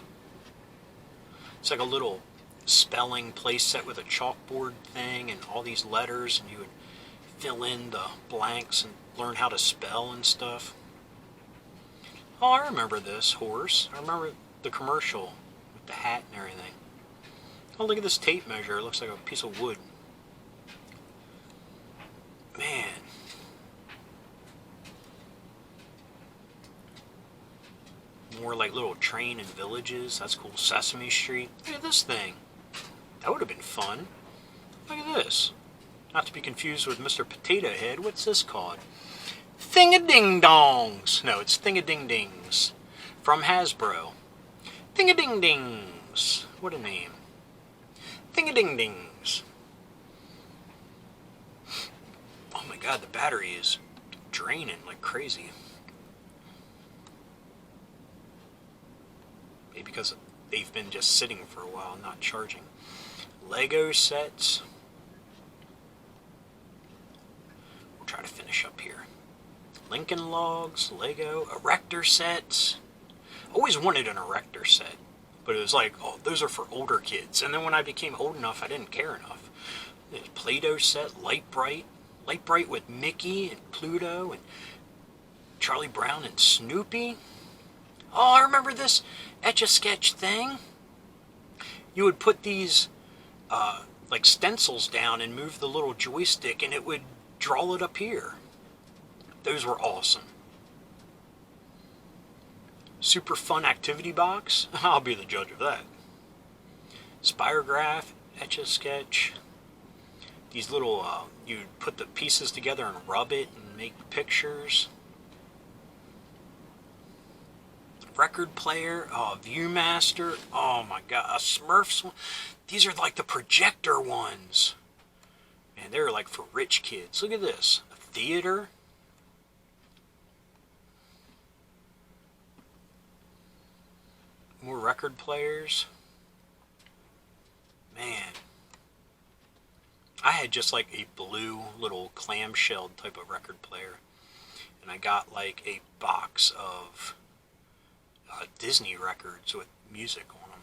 It's like a little spelling place set with a chalkboard thing and all these letters, and you would fill in the blanks and learn how to spell and stuff. Oh, I remember this horse. I remember the commercial with the hat and everything. Oh, look at this tape measure. It looks like a piece of wood. Man. More like little train and villages. That's cool. Sesame Street. Look at this thing. That would have been fun. Look at this. Not to be confused with Mr. Potato Head. What's this called? Thing-a-ding-dongs. No, it's Thing-a-ding-dings. From Hasbro. Thing-a-ding-dings. What a name. Thing-a-ding-dings. Oh my god, the battery is draining like crazy. Maybe because they've been just sitting for a while, not charging. Lego sets. We'll try to finish up here. Lincoln Logs, Lego, Erector sets. Always wanted an Erector set, but it was like, oh, those are for older kids. And then when I became old enough, I didn't care enough. There's Play-Doh set, Light Bright with Mickey and Pluto and Charlie Brown and Snoopy. Oh, I remember this Etch-a-Sketch thing. You would put these like stencils down and move the little joystick and it would draw it up here. Those were awesome. Super fun activity box. I'll be the judge of that. Spirograph, Etch-a-Sketch. These little, you put the pieces together and rub it and make pictures. Record player, Viewmaster. Oh my god, a Smurfs one. These are like the projector ones. Man, they're like for rich kids. Look at this. A theater. More record players. Man. I had just like a blue little clamshell type of record player. And I got like a box of Disney records with music on them.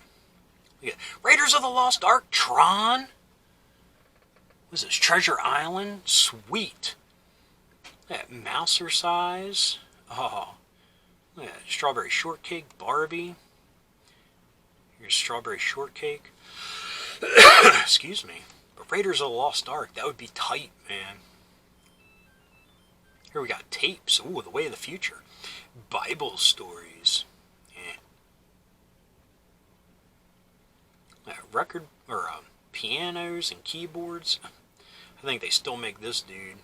Look at Raiders of the Lost Ark, Tron. What is this? Treasure Island? Sweet. Look at Mouser size. Oh. Look at Strawberry Shortcake, Barbie. Here's Strawberry Shortcake. Excuse me. But Raiders of the Lost Ark, that would be tight, man. Here we got tapes. Ooh, The Way of the Future. Bible stories. Record, or pianos and keyboards. I think they still make this, dude.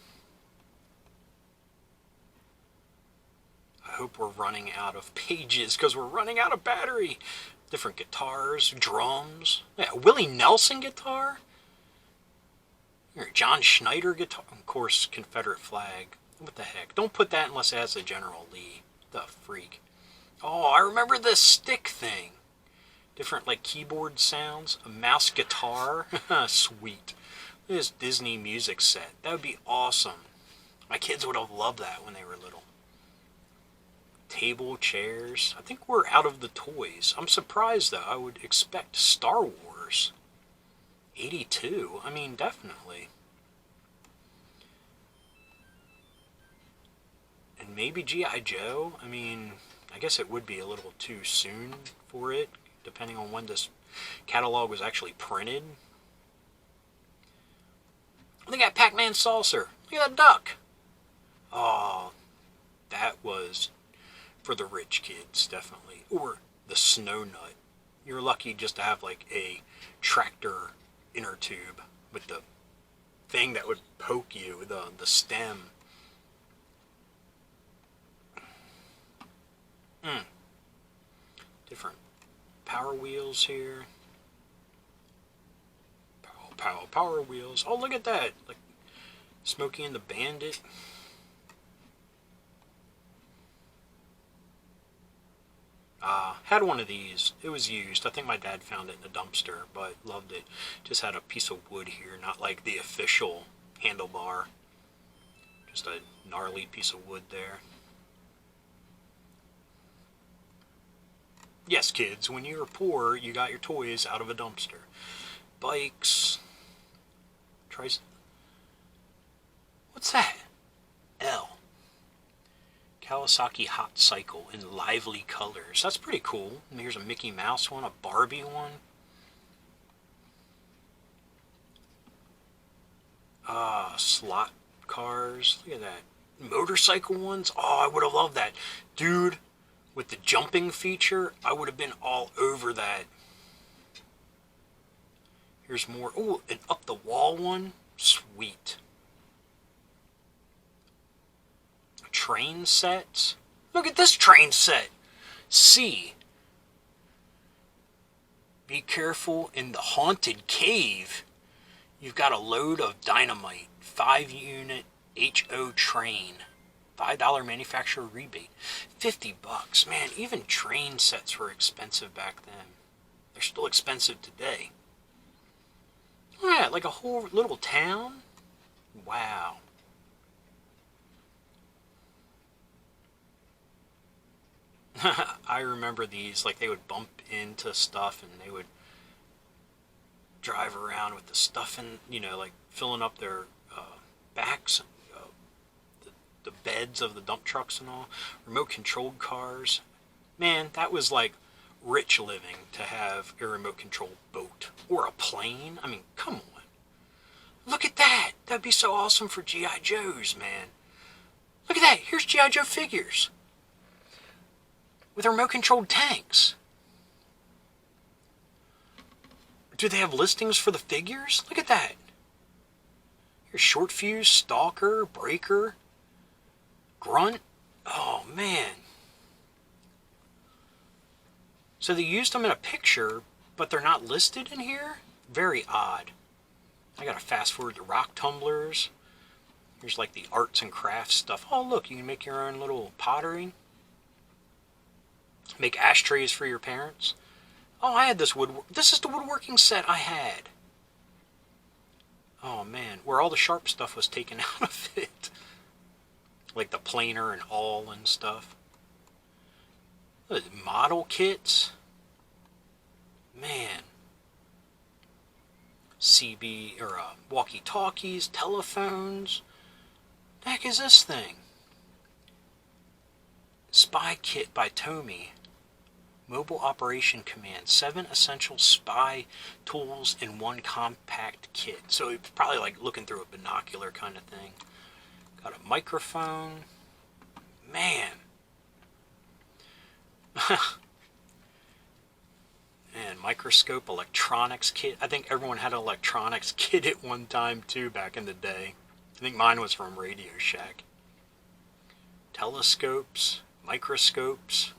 I hope we're running out of pages because we're running out of battery. Different guitars, drums. Yeah, Willie Nelson guitar. Here, John Schneider guitar. Of course, Confederate flag. What the heck? Don't put that unless it has a General Lee. The freak. Oh, I remember this stick thing. Different like keyboard sounds. A mouse guitar. Sweet. This Disney music set. That would be awesome. My kids would have loved that when they were little. Table, chairs. I think we're out of the toys. I'm surprised though. I would expect Star Wars. 82. I mean, definitely. And maybe G.I. Joe. I mean, I guess it would be a little too soon for it, depending on when this catalog was actually printed. Look at Pac-Man Saucer. Look at that duck. Oh, that was for the rich kids, definitely. Or the Snow Nut. You're lucky just to have like a tractor inner tube with the thing that would poke you, the stem. Different Power Wheels here. Power Wheels. Oh, look at that. Like Smokey and the Bandit. Had one of these. It was used. I think my dad found it in a dumpster, but loved it. Just had a piece of wood here, not like the official handlebar. Just a gnarly piece of wood there. Yes, kids, when you were poor, you got your toys out of a dumpster. Bikes. What's that? L. Kawasaki Hot Cycle in lively colors. That's pretty cool. And here's a Mickey Mouse one, a Barbie one. Slot cars. Look at that. Motorcycle ones. Oh, I would have loved that. Dude, with the jumping feature, I would have been all over that. Here's more. Oh, an up the wall one. Sweet. Train sets. Look at this train set. C. Be careful in the haunted cave. You've got a load of dynamite. 5-unit HO train. $5 manufacturer rebate. $50. Man, even train sets were expensive back then. They're still expensive today. Yeah, like a whole little town. Wow. I remember these, like they would bump into stuff and they would drive around with the stuff and, you know, like filling up their backs, the beds of the dump trucks and all. Remote controlled cars. Man, that was like rich living to have a remote controlled boat or a plane. I mean, come on. Look at that. That'd be so awesome for G.I. Joes, man. Look at that. Here's G.I. Joe figures with remote-controlled tanks. Do they have listings for the figures? Look at that. Here's Short Fuse, Stalker, Breaker, Grunt. Oh, man. So they used them in a picture, but they're not listed in here? Very odd. I gotta fast forward to rock tumblers. Here's like the arts and crafts stuff. Oh, look, you can make your own little pottery. Make ashtrays for your parents. Oh, I had this this is the woodworking set I had. Oh man, where all the sharp stuff was taken out of it. Like the planer and awl and stuff. Model kits. Man. CB, or walkie-talkies, telephones. The heck is this thing? Spy kit by Tomy. Mobile Operation Command. 7 essential spy tools in one compact kit. So it's probably like looking through a binocular kind of thing. Got a microphone. Man. And microscope, electronics kit. I think everyone had an electronics kit at one time too back in the day. I think mine was from Radio Shack. Telescopes, microscopes.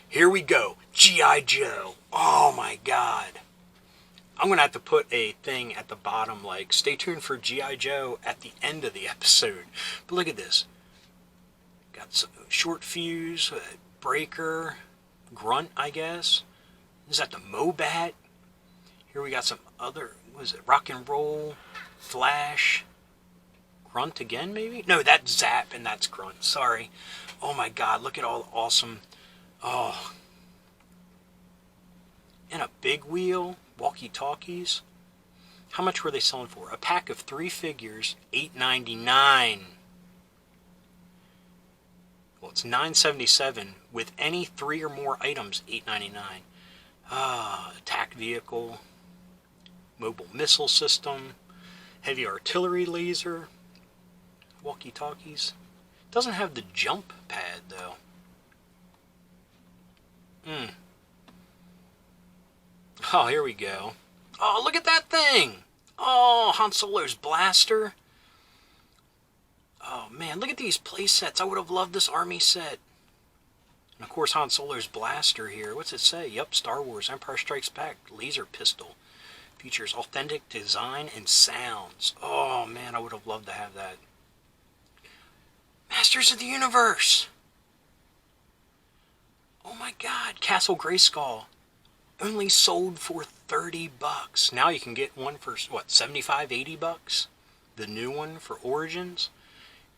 Here we go. G.I. Joe. Oh my God. I'm going to have to put a thing at the bottom like, stay tuned for G.I. Joe at the end of the episode. But look at this. Got some short fuse, breaker, grunt, I guess. Is that the Mobat? Here we got some other, what is it, rock and roll, flash, grunt again maybe? No, that's zap and that's grunt, sorry. Oh my God, look at all the awesome, oh. And a big wheel, walkie-talkies. How much were they selling for? A pack of 3 figures, $8.99. Well, it's $9.77 with any 3 or more items, $8.99. Attack vehicle, mobile missile system, heavy artillery laser, walkie-talkies. Doesn't have the jump pad though. Oh, here we go. Oh, look at that thing. Oh, Han Solo's blaster. Oh man, look at these play sets. I would have loved this army set. And of course Han Solo's blaster here. What's it say? Yep, Star Wars Empire Strikes Back laser pistol. Features authentic design and sounds. Oh man, I would have loved to have that. Masters of the Universe. Oh my God, Castle Grayskull. Only sold for $30. Now you can get one for what, 75, 80 bucks? The new one for Origins.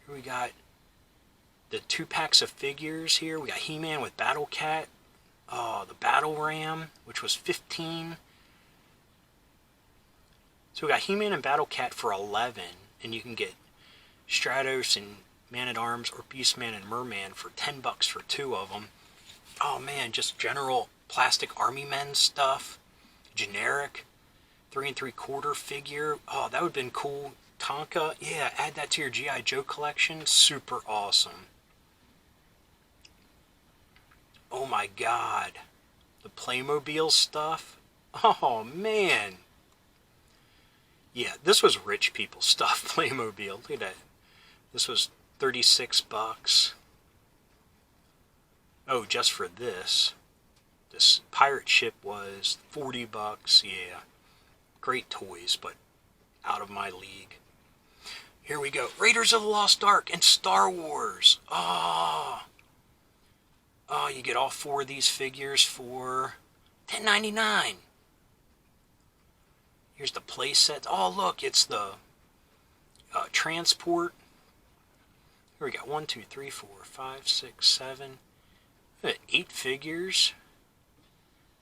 Here we got the 2 packs of figures here. We got He-Man with Battle Cat. Oh, the Battle Ram, which was 15. So we got He-Man and Battle Cat for 11, and you can get Stratos and Man-at-Arms or Beastman and Merman for $10 for 2 of them. Oh man, just general plastic army men stuff. Generic 3 3/4 figure. Oh, that would have been cool. Tonka, yeah, add that to your G.I. Joe collection. Super awesome. Oh my God. The Playmobil stuff. Oh man. Yeah, this was rich people stuff, Playmobil. Look at that. This was $36. Oh, just for this. This pirate ship was $40. Yeah. Great toys, but out of my league. Here we go. Raiders of the Lost Ark and Star Wars. Oh, you get all 4 of these figures for $10.99. Here's the play set. Oh, look, it's the transport. Here we got 1, 2, 3, 4, 5, 6, 7. 8 figures.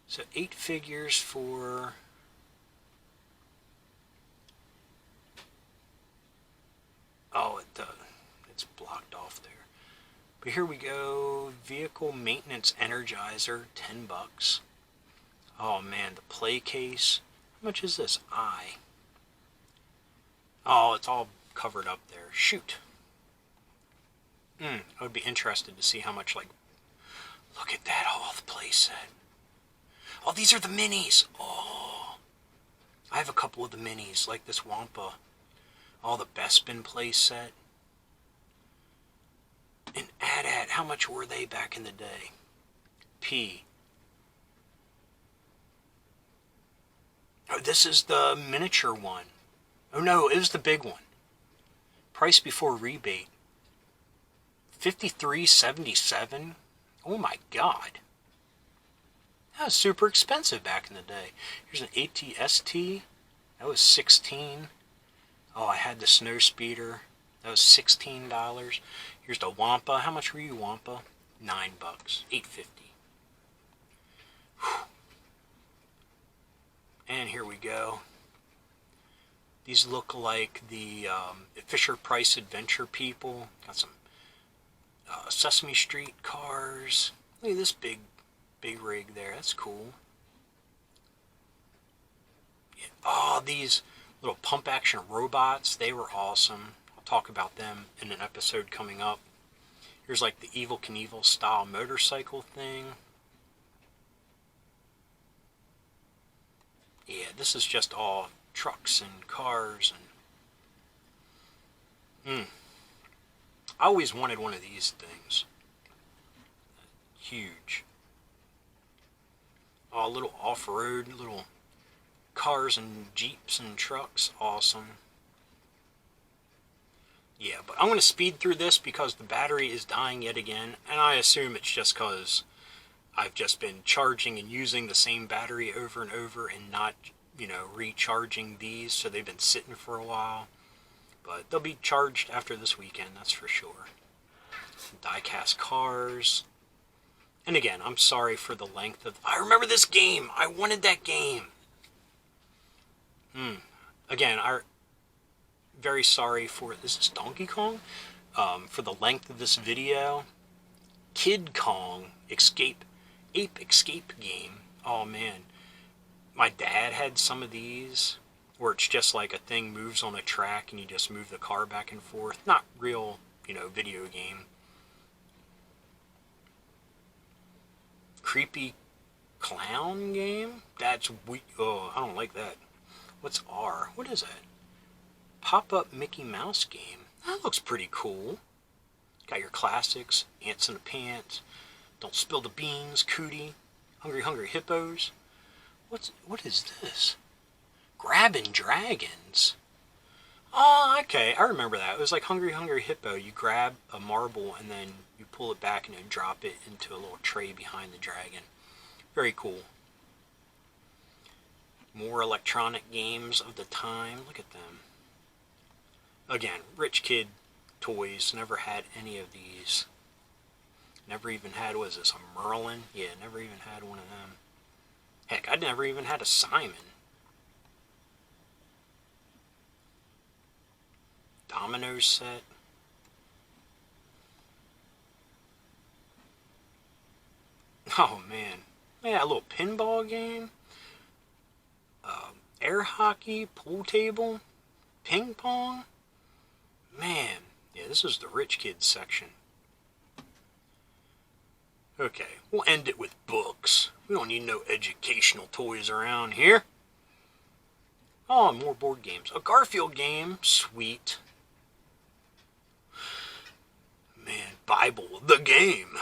So 8 figures for... Oh, it's blocked off there. But here we go. Vehicle maintenance energizer, $10. Oh man, the play case. How much is this? Oh, it's all covered up there. Shoot. I would be interested to see how much, like, look at that, all the play set. Oh, these are the minis. Oh, I have a couple of the minis, like this Wampa. Oh, the Bespin play set. And AT-AT, how much were they back in the day? P. Oh, this is the miniature one. Oh no, it was the big one. Price before rebate. $53.77. Oh my god. That was super expensive back in the day. Here's an ATST. That was 16. Oh, I had the snow speeder. That was $16. Here's the Wampa. How much were you, Wampa? $9. $8.50. And here we go. These look like the Fisher-Price Adventure people. Got some Sesame Street cars. Look at this big rig there. That's cool. Yeah. Oh, these little pump action robots. They were awesome. I'll talk about them in an episode coming up. Here's like the Evel Knievel style motorcycle thing. Yeah, this is just all trucks and cars and I always wanted one of these things. Huge. Oh, little off-road, little cars and jeeps and trucks. Awesome. Yeah, but I'm going to speed through this because the battery is dying yet again, and I assume it's just because I've just been charging and using the same battery over and over and not, recharging these, so they've been sitting for a while. But they'll be charged after this weekend, that's for sure. Die-cast cars. And again, I'm sorry for the length of... I remember this game! I wanted that game! Again, I'm very sorry for... This is Donkey Kong? For the length of this video. Kid Kong Ape Escape game. Oh man. My dad had some of these, where it's just like a thing moves on a track and you just move the car back and forth. Not real, video game. Creepy clown game? That's weird. Oh, I don't like that. What's R? What is that? Pop-up Mickey Mouse game. That looks pretty cool. Got your classics. Ants in the Pants. Don't Spill the Beans. Cootie. Hungry Hungry Hippos. What is this? Grabbing Dragons. Oh, okay. I remember that. It was like Hungry Hungry Hippo. You grab a marble and then you pull it back and then drop it into a little tray behind the dragon. Very cool. More electronic games of the time. Look at them. Again, rich kid toys. Never had any of these. Never even had, what is this, a Merlin? Yeah, never even had one of them. Heck, I never even had a Simon. Dominoes set. Oh man. Yeah, a little pinball game. Air hockey, pool table, ping pong. Man, yeah, this is the rich kids section. Okay, we'll end it with books. We don't need no educational toys around here. Oh, more board games. A Garfield game. Sweet. Man, Bible, the game.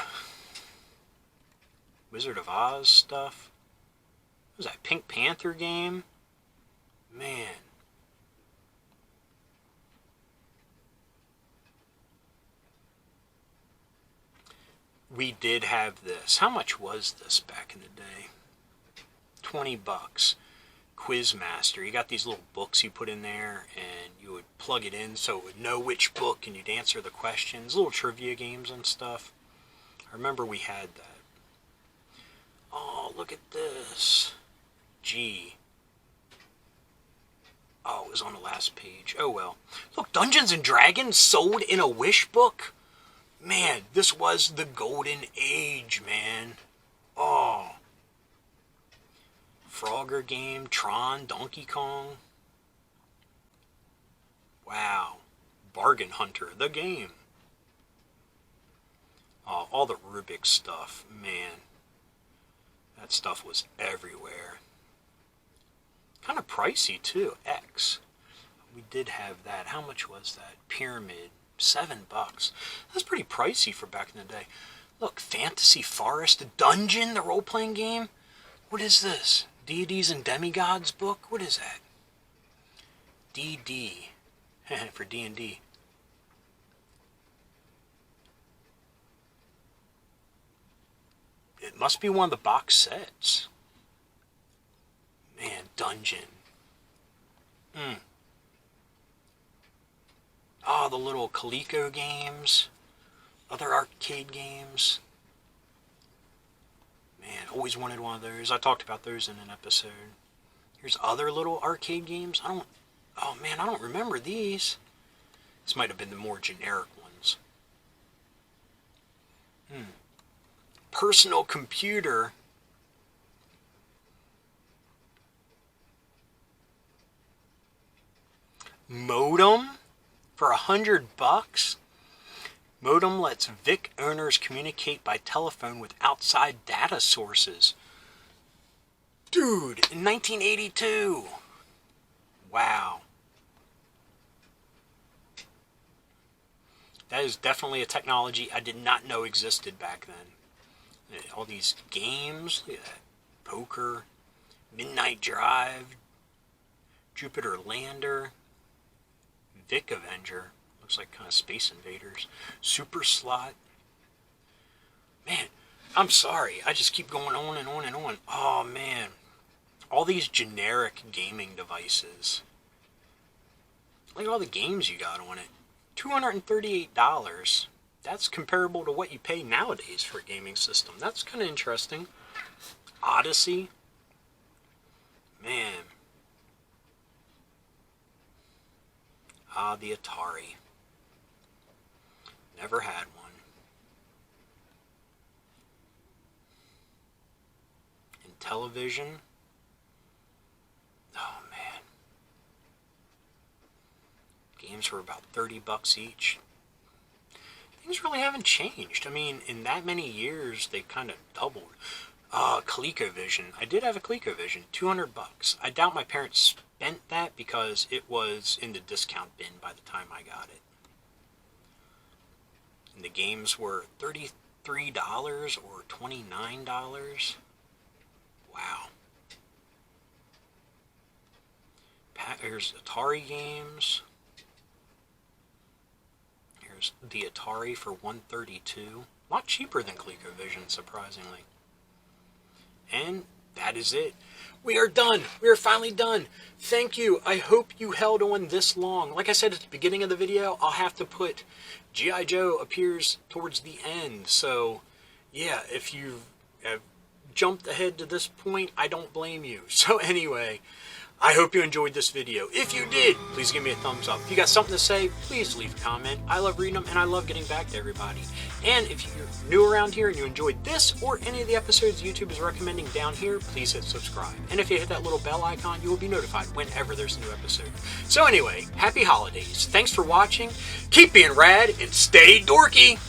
Wizard of Oz stuff. What was that, Pink Panther game? Man. We did have this. How much was this back in the day? $20. Quizmaster. You got these little books you put in there and you would plug it in so it would know which book and you'd answer the questions. Little trivia games and stuff. I remember we had that. Oh, look at this. Gee. Oh, it was on the last page. Oh well. Look, Dungeons and Dragons sold in a Wish book. Man, this was the golden age, man. Oh. Frogger game, Tron, Donkey Kong. Wow. Bargain Hunter, the game. Oh, all the Rubik stuff, man. That stuff was everywhere. Kind of pricey too, X. We did have that. How much was that? Pyramid. $7. That's pretty pricey for back in the day. Look, Fantasy Forest Dungeon, the role-playing game. What is this? Deities and Demigods book? What is that? DD. For D&D. Must be one of the box sets. Man, Dungeon. Oh, the little Coleco games. Other arcade games. Man, always wanted one of those. I talked about those in an episode. Here's other little arcade games. Oh man, I don't remember these. This might have been the more generic ones. Personal computer. Modem for $100. Modem lets VIC owners communicate by telephone with outside data sources. Dude, in 1982. Wow. That is definitely a technology I did not know existed back then. All these games, look at that. Poker, Midnight Drive, Jupiter Lander, Vic Avenger, looks like kind of Space Invaders, Super Slot. Man, I'm sorry, I just keep going on and on and on. Oh man, all these generic gaming devices. Look at all the games you got on it. $238. That's comparable to what you pay nowadays for a gaming system. That's kind of interesting. Odyssey. Man. The Atari. Never had one. And television. Oh man. Games were about $30 each. Things really haven't changed. I mean, in that many years, they've kind of doubled. ColecoVision. I did have a ColecoVision, $200. I doubt my parents spent that because it was in the discount bin by the time I got it. And the games were $33 or $29. Wow. Here's Atari games. Here's the Atari for $132. A lot cheaper than ColecoVision, surprisingly. And that is it. We are done. We are finally done. Thank you. I hope you held on this long. Like I said at the beginning of the video, I'll have to put G.I. Joe appears towards the end. So, yeah, if you have jumped ahead to this point, I don't blame you. So anyway, I hope you enjoyed this video. If you did, please give me a thumbs up. If you got something to say, please leave a comment. I love reading them, and I love getting back to everybody. And if you're new around here and you enjoyed this or any of the episodes YouTube is recommending down here, please hit subscribe. And if you hit that little bell icon, you will be notified whenever there's a new episode. So anyway, happy holidays. Thanks for watching. Keep being rad and stay dorky.